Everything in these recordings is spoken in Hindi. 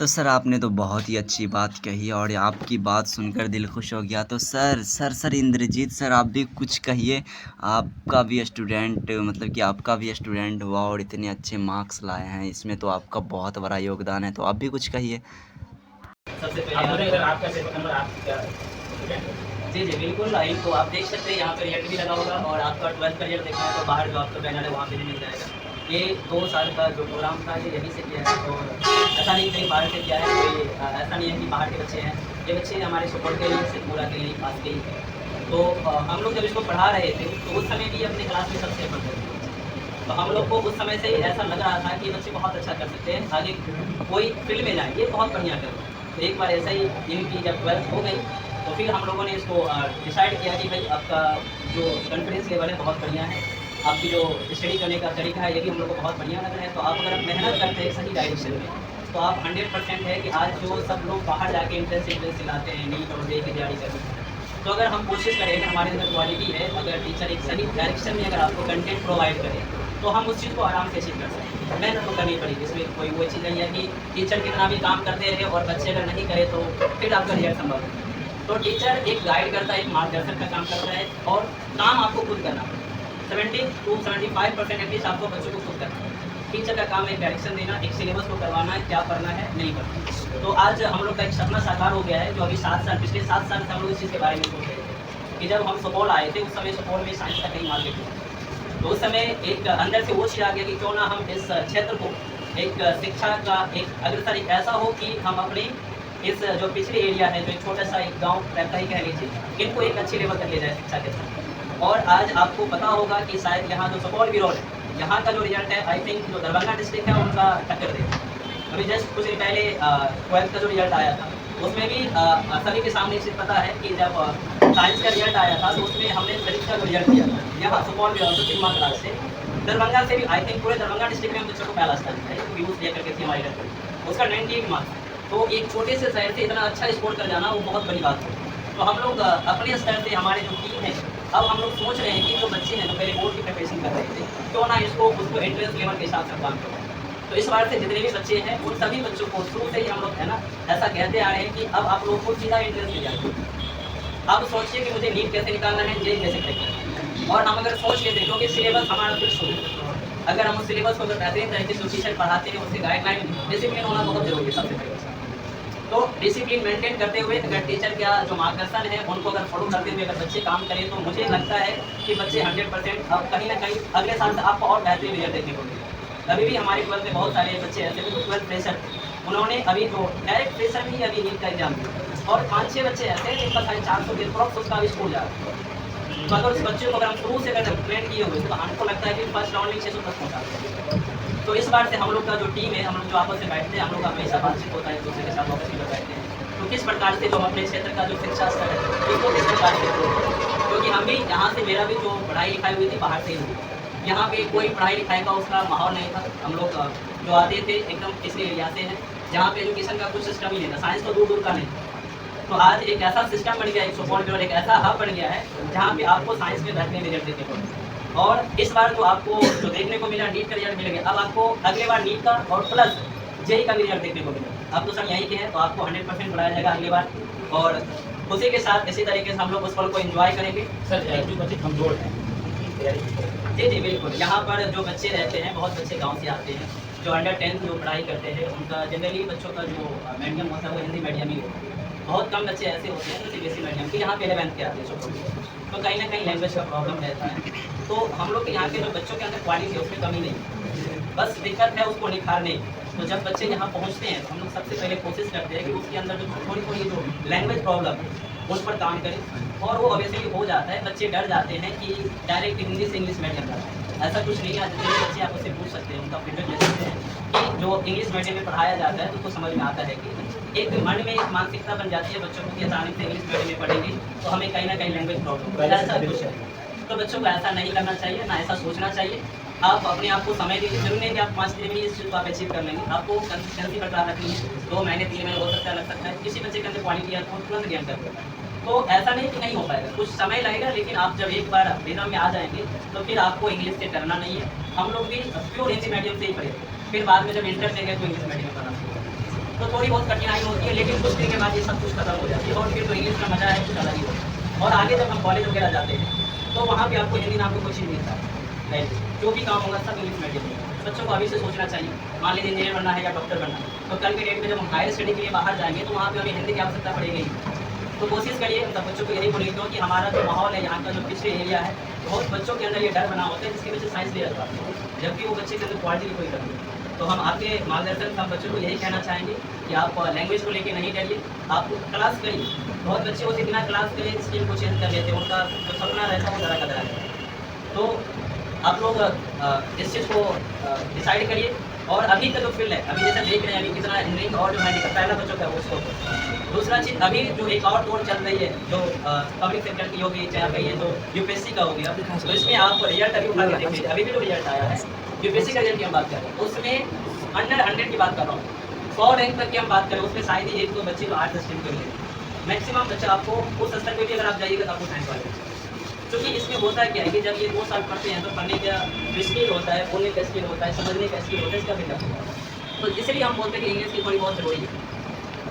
तो सर आपने तो बहुत ही अच्छी बात कही और आपकी बात सुनकर दिल खुश हो गया। तो सर इंद्रजीत सर आप भी कुछ कहिए। आपका भी स्टूडेंट मतलब कि आपका भी स्टूडेंट हुआ और इतने अच्छे मार्क्स लाए हैं, इसमें तो आपका बहुत बड़ा योगदान है। तो आप भी कुछ कहिए। सबसे पहले अगर आपका सिर्फ नंबर आपका स्टूडेंट हो। जी जी बिल्कुल, तो आप देख सकते हैं यहाँ पे रिजल्ट भी लगा होगा और आपका 12th का रिजल्ट देखना है तो बाहर जो आपका बैनर है वहाँ पे भी मिल जाएगा। ये 2 साल का जो प्रोग्राम था ये यहीं से किया है और ऐसा नहीं कहीं बाहर से किया है, कोई ऐसा नहीं है कि बाहर के बच्चे हैं। ये बच्चे हमारे सुपौल के लिए से पूरा के लिए पास के ही है। तो हम लोग जब इसको पढ़ा रहे थे तो उस समय भी अपनी क्लास में सबसे ऊपर थे। तो हम लोग को उस समय से ही ऐसा लग रहा था कि ये बच्चे बहुत अच्छा कर सकते हैं, आगे कोई फील्ड में जाएँ, ये बहुत बढ़िया कर रहे हैं। तो एक बार ऐसा ही इनकी जब 12th हो गई तो फिर हम लोगों ने इसको डिसाइड किया कि भाई आपका जो कॉन्फिडेंस लेवल है बहुत बढ़िया है, आपकी जो स्टडी करने का तरीका है ये भी हम लोग को बहुत बढ़िया लग रहा है। तो आप अगर मेहनत करते हैं सही डायरेक्शन में तो आप 100% है कि आज जो सब लोग बाहर जाके इंट्रेंस दिलाते हैं नीट और जेईई की तैयारी करते हैं, तो अगर हम कोशिश करें कि हमारे अंदर क्वालिटी है, अगर टीचर एक सही डायरेक्शन में अगर आपको कंटेंट प्रोवाइड करे तो हम उस चीज़ को आराम से अचीव कर सकते हैं। मेहनत तो करनी पड़ेगी, इसमें कोई वो चीज़ नहीं है कि टीचर कितना भी काम करते रहे और बच्चे अगर नहीं करे तो फिर आपका रिजल्ट संभव है। तो टीचर एक गाइड करता है, एक मार्गदर्शन का काम करता है और काम आपको खुद करना है। 70 to 75% एटलीस्ट आपको बच्चों को खुद करना है। टीचर का काम है डायरेक्शन देना, एक सिलेबस को करवाना है, क्या करना है नहीं करना। तो आज हम लोग का एक सपना साकार हो गया है जो अभी 7 साल पिछले 7 साल से हम लोग इस चीज़ के बारे में सोच रहे थे कि जब हम सुपौल आए थे उस समय सुपौल में साइंस का कहीं मार्केट था। तो उस समय एक अंदर से वो चीज़ आ गया कि क्यों ना हम इस क्षेत्र को एक शिक्षा का एक अग्रसर एक ऐसा हो कि हम अपनी इस जो पिछले एरिया है, जो एक छोटा सा एक गाँव रहता ही कह लीजिए, इनको एक अच्छी लेवल तक ले जाए शिक्षा के साथ। और आज आपको पता होगा कि शायद यहाँ जो सुपौल बिरौल है, यहाँ का जो रिजल्ट है आई थिंक जो दरभंगा डिस्ट्रिक्ट है उनका टक्कर देगा। अभी जस्ट कुछ दिन पहले 12th का जो रिजल्ट आया था उसमें भी सभी के सामने एक चीज़ पता है कि जब साइंस का रिजल्ट आया था तो उसमें हमने फिजिक्स का जो रिजल्ट दिया था यहाँ सुपौल बिरौल से 3 क्लास से, दरभंगा से भी आई थिंक पूरे दरभंगा डिस्ट्रिक्ट में हम बच्चों को पहला स्थान है क्योंकि यूज़ लिया करके थी हमारी लड़की, उसका 98 मार्क्स। तो एक छोटे से शहर से इतना अच्छा स्कोर कर जाना वो बहुत बड़ी बात है। तो हम लोग अपने स्तर से हमारे जो टीम है अब हम लोग सोच रहे हैं कि जो बच्चे हैं जो पहले बोर्ड की प्रिपरेशन कर रहे थे क्यों ना इसको उसको एंट्रेंस लेवल के हिसाब से काम करें। तो इस बार से जितने भी बच्चे हैं उन सभी बच्चों को शुरू से ही हम लोग है ना ऐसा कहते आ रहे हैं कि अब आप लोग को सीधा एंट्रेंस मिल जाएगा। अब सोचिए कि मुझे नीट कैसे निकालना है, जेईई कैसे करेंगे, और हम अगर सोच के देखो कि सिलेबस हमारा फिक्स हो, अगर हम उस सिलेबस को अगर बेहतरीन तरीके से टीचर पढ़ाते हैं उससे गाइडलाइन डिसिप्लिन होना बहुत जरूरी है सबसे पहले। तो डिसिप्लिन मेंटेन करते हुए अगर टीचर का जो मार्गदर्शन है उनको अगर फॉलो करते हुए अगर बच्चे काम करें तो मुझे लगता है कि बच्चे 100% अब कहीं ना कहीं अगले साल से आपको और बेहतरीन रिजल्ट देखने को मिलेगा। अभी भी हमारे 12th में बहुत सारे बच्चे ऐसे थे जो 12th प्रेशर उन्होंने अभी तो डायरेक्ट प्रेशर में ही अभी नीट का एग्जाम दिया और 5-6 बच्चे ऐसे हैं जिनका 450 के अप्रॉक्स उसका अभी स्कूल जा रहा है। तो अगर उस बच्चे को अगर हम शुरू से अगर ट्रेन किए हुए तो हमको लगता है कि फर्स्ट राउंड में 600 तक पहुँचा। तो इस बार से हम लोग का जो टीम है, हम लोग जो आपस में बैठते हैं, हम लोग का हमेशा बातचीत होता है एक दूसरे के साथ आपस में बैठते हैं तो किस प्रकार से जो हम अपने क्षेत्र का जो शिक्षा स्तर है उसको किस प्रकार से, क्योंकि हम भी यहाँ से मेरा भी जो पढ़ाई लिखाई हुई थी बाहर से ही हुई, यहाँ पे कोई पढ़ाई लिखाई का उसका माहौल नहीं था। हम लोग जो आते थे एकदम पिछले एरिया से हैं जहाँ पे एजुकेशन का कुछ सिस्टम ही नहीं था, साइंस तो दूर दूर का नहीं। तो आज एक ऐसा सिस्टम बन गया, एक सुपौल बिरौल एक ऐसा हब बन गया है जहाँ पे आपको साइंस में बेहतरीन रिजल्ट देखने को मिले। और इस बार जो आपको जो देखने को मिला नीट का रिजल्ट मिलेगा, अब आपको अगले बार नीट का और प्लस जेईई का भी रिजल्ट देखने को मिलेगा। अब तो सब यहीं के हैं तो आपको 100% बढ़ाया जाएगा अगली बार और उसी के साथ इसी तरीके से हम लोग उस पल को एंजॉय करेंगे। सर जो बच्चे कमजोर हैं जी जी बिल्कुल, यहाँ पर जो बच्चे रहते हैं बहुत बच्चे गाँव से आते हैं जो अंडर 10th जो पढ़ाई करते हैं उनका जनरली बच्चों का जो मीडियम होता है वो हिंदी मीडियम ही होता है। बहुत कम बच्चे ऐसे होते हैं जो सीबीएसई मीडियम के यहाँ पे 11th के आते हैं तो कहीं ना कहीं लैंग्वेज का प्रॉब्लम रहता है। तो हम लोग के यहाँ के जो बच्चों के अंदर क्वालिटी है उसमें कमी नहीं, बस दिक्कत है उसको निखारने। तो जब बच्चे यहाँ पहुँचते हैं तो हम लोग सबसे पहले कोशिश करते हैं कि उसके अंदर जो थोड़ी थोड़ी जो लैंग्वेज प्रॉब्लम है उस पर काम करें और वो ऑब्वियसली हो जाता है। बच्चे डर जाते हैं कि डायरेक्ट हिंदी से इंग्लिश मीडियम जाता है, ऐसा कुछ नहीं है। जितने बच्चे आप उससे पूछ सकते हैं उनका फीडबैक ले सकते हैं कि जो इंग्लिश मीडियम में पढ़ाया जाता है तो उसको समझ में आता है कि एक मन में एक मानसिकता बन जाती है बच्चों को कि अचानक से इंग्लिश मीडियम में पढ़ेंगे तो हमें कहीं ना कहीं लैंग्वेज प्रॉब्लम ऐसा कुछ है। तो बच्चों को ऐसा नहीं करना चाहिए, ना ऐसा सोचना चाहिए। आप अपने आप को समय दीजिए, जरूरी नहीं कि आप 5 दिन में इस चीज़ को आप अचीव कर लेंगे, आपको कंसिस्टेंसी बरकरार रखनी है। 2 महीने 3 महीने हो सकता है, लग सकता है, किसी बच्चे के अंदर क्वालिटी है तो तुरंत गेन कर लेगा। तो ऐसा नहीं कि नहीं हो पाएगा, कुछ समय लगेगा, लेकिन आप जब एक बार रिदम में आ जाएंगे तो फिर आपको इंग्लिश से करना नहीं है। हम लोग भी प्योर हिंदी मीडियम से ही पढ़े, फिर बाद में जब इंटर देंगे तो इंग्लिश मीडियम में पढ़ना। तो थोड़ी बहुत कठिनाई होती है, लेकिन कुछ दिन के बाद ये सब कुछ खत्म हो जाती है और फिर तो इंग्लिश का मज़ा है कुछ अलग ही होता है। और आगे जब हम कॉलेज वगैरह जाते हैं तो वहाँ पे आपको हिंदी नाम का कुछ नहीं मिलता है, जो भी काम होगा सब इंग्लिश मीडियम में। बच्चों को अभी से सोचना चाहिए, मान लीजिए इंजीनियर बनना है या डॉक्टर बनना है, तो कल के डेट में जब हम हायर स्टडी के लिए बाहर जाएंगे तो वहाँ पे हमें हिंदी की आवश्यकता पड़ेगी। तो कोशिश करिए, मतलब बच्चों को यही बोलिए, क्योंकि हमारा जो माहौल है यहाँ का जो पिछड़े एरिया है, बहुत बच्चों के अंदर ये डर बना होता है जिसकी वजह से साइंस ले जाता है, जबकि वो बच्चे के अंदर क्वालिटी की कोई कमी है। तो हम आपके मार्गदर्शन हम बच्चों को यही कहना चाहेंगे कि आप लैंग्वेज को लेके नहीं डरिए, आप क्लास करिए। बहुत बच्चे होते बिना क्लास करे स्किल को चेंज कर लेते हैं, उनका जो सपना रहता है वो ज़रा कदरा रहता है। तो आप लोग इस चीज़ को डिसाइड करिए। और अभी का जो फील्ड है, अभी जैसे देख रहे हैं अभी कितना इंजीनियरिंग और जो मेडिकल पहला बच्चों का वो स्कोप। दूसरा चीज़ अभी जो एक और दौड़ चल रही है जो पब्लिक सेक्टर की होगी, चाहे कहिए तो यूपीएससी का हो गया, तो इसमें आप रिजल्ट अभी उठा के देख लीजिए। अभी भी जो रिजल्ट आया है यूपीएससी का रिजल्ट की हम बात कर रहे हैं, उसमें अंडर 100 की बात कर रहा हूँ, 100 रैंक तक की हम बात करें, उसमें शायद ही एक दो बच्चे को आर्ट्स स्ट्रीम के लिए मैक्सिमम बच्चा आपको उस स्तर पर भी अगर आप जाइएगा तो आपको साइंस वाले। क्योंकि इसमें होता है क्या है कि जब ये 2 साल पढ़ते हैं तो पढ़ने का स्किल होता है, बोलने का स्किल होता है, समझने का स्किल होता है, इसका बिल्डअप होता है। तो इसलिए हम बोलते हैं कि इंग्लिश की थोड़ी बहुत ज़रूरी है,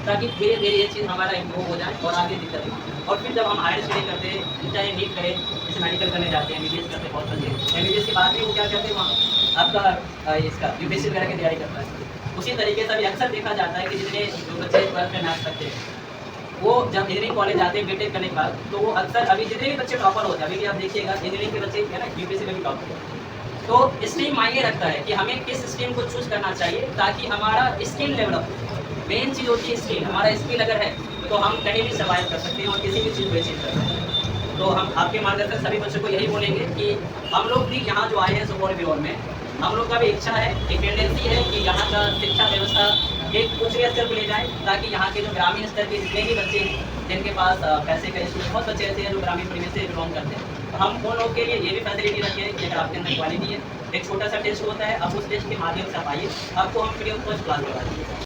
ताकि धीरे धीरे ये चीज़ हमारा इम्प्रूव हो जाए और आगे दिक्कत नहीं। और फिर जब हम हायर स्टडी करते हैं, चाहे नीट करें, जैसे मेडिकल करने जाते हैं, एमबीबीएस करते हैं, बहुत बच्चे एमबीबीएस के बाद भी वो क्या करते हैं, वहाँ आपका इसका यूपीएससी वगैरह की तैयारी करता है। उसी तरीके से अभी अक्सर देखा जाता है कि जितने जो बच्चे 12th में मैथ्स रखते हैं वो जब इंजीनियरिंग कॉलेज जाते हैं बीटेक करने के बाद, तो वो अक्सर अभी जितने भी बच्चे टॉपर होते हैं, अभी भी आप देखिएगा इंजीनियरिंग के बच्चे है ना यूपीएससी में भी टॉपर होते हैं। तो स्ट्रीम मायने रखता है कि हमें किस स्ट्रीम को चूज करना चाहिए ताकि हमारा स्किल डेवलप हो। मेन चीज़ होती है स्किल, हमारा स्किल अगर है तो हम कहीं भी सर्वाइव कर सकते हैं और किसी भी चीज़ को अचीव कर सकते हैं। तो हम आपके मार्गदर्शन सभी बच्चों को यही बोलेंगे कि हम लोग भी यहाँ जो आए हैं सुपौल बिहार में, हम लोग का भी इच्छा है, एक टेंडेंसी है कि यहाँ का शिक्षा व्यवस्था एक ऊंचे स्तर पर ले जाए, ताकि यहाँ के जो ग्रामीण स्तर के जितने भी बच्चे हैं जिनके पास पैसे का इशू, बहुत बच्चे ऐसे हैं जो ग्रामीण परिवेश से बिलोंग करते हैं, तो हम उन लोगों के लिए ये भी फैसिलिटी रखें कि अगर आपके अंदर क्वालिटी है, एक छोटा सा टेस्ट होता है, आप उस टेस्ट के माध्यम से आप आइए, आपको हम फ्री ऑफ कॉस्ट क्लास करवा देंगे।